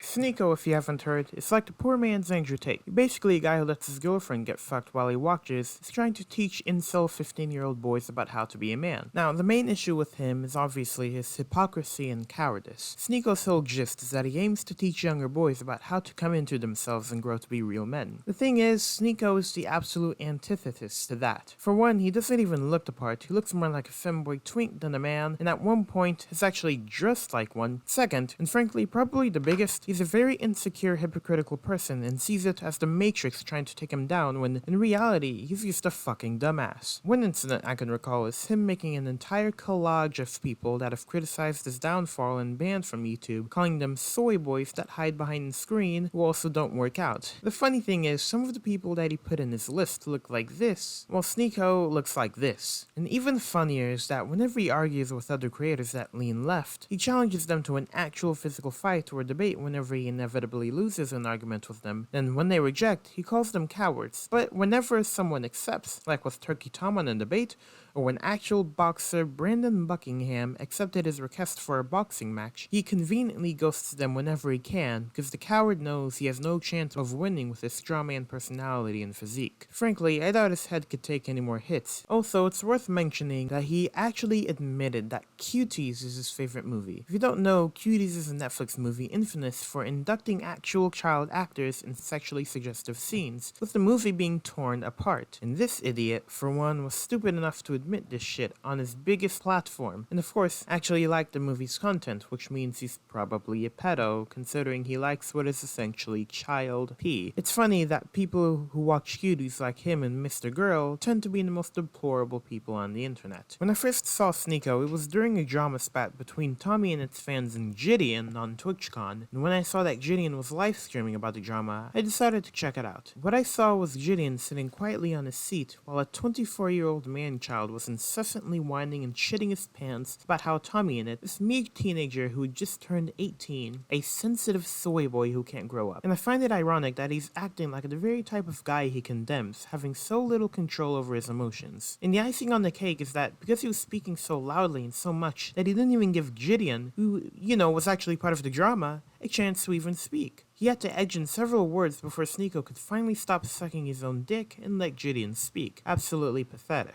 SNEAKO, if you haven't heard, is like the poor man's Andrew Tate. You're basically a guy who lets his girlfriend get fucked while he watches, is trying to teach incel 15-year-old boys about how to be a man. Now, the main issue with him is obviously his hypocrisy and cowardice. SNEAKO's whole gist is that he aims to teach younger boys about how to come into themselves and grow to be real men. The thing is, SNEAKO is the absolute antithesis to that. For one, he doesn't even look the part, he looks more like a femboy twink than a man, and at one point is actually dressed like one. Second, and frankly probably the biggest, he's a very insecure, hypocritical person and sees it as the Matrix trying to take him down when, in reality, he's just a fucking dumbass. One incident I can recall is him making an entire collage of people that have criticized his downfall and banned from YouTube, calling them soy boys that hide behind the screen who also don't work out. The funny thing is, some of the people that he put in his list look like this, while SNEAKO looks like this. And even funnier is that whenever he argues with other creators that lean left, he challenges them to an actual physical fight or debate whenever he inevitably loses an argument with them. Then when they reject, he calls them cowards. But whenever someone accepts, like with Turkey Tom on a debate, or when actual boxer Brandon Buckingham accepted his request for a boxing match, he conveniently ghosts them whenever he can, because the coward knows he has no chance of winning with his strawman personality and physique. Frankly, I doubt his head could take any more hits. Also, it's worth mentioning that he actually admitted that Cuties is his favorite movie. If you don't know, Cuties is a Netflix movie infamous for inducting actual child actors in sexually suggestive scenes, with the movie being torn apart. And this idiot, for one, was stupid enough to admit this shit on his biggest platform, and of course, actually liked the movie's content, which means he's probably a pedo, considering he likes what is essentially child pee. It's funny that people who watch Cuties like him and Mr. Girl tend to be the most deplorable people on the internet. When I first saw SNEAKO, it was during a drama spat between Tommy and its fans and Gideon on TwitchCon, and when I saw that Gideon was live streaming about the drama, I decided to check it out. What I saw was Gideon sitting quietly on his seat while a 24-year-old man-child was incessantly whining and shitting his pants about how Tommy in it, this meek teenager who had just turned 18, a sensitive soy boy who can't grow up. And I find it ironic that he's acting like the very type of guy he condemns, having so little control over his emotions. And the icing on the cake is that because he was speaking so loudly and so much that he didn't even give Gideon, who, was actually part of the drama, a chance to even speak. He had to edge in several words before SNEAKO could finally stop sucking his own dick and let Gideon speak. Absolutely pathetic.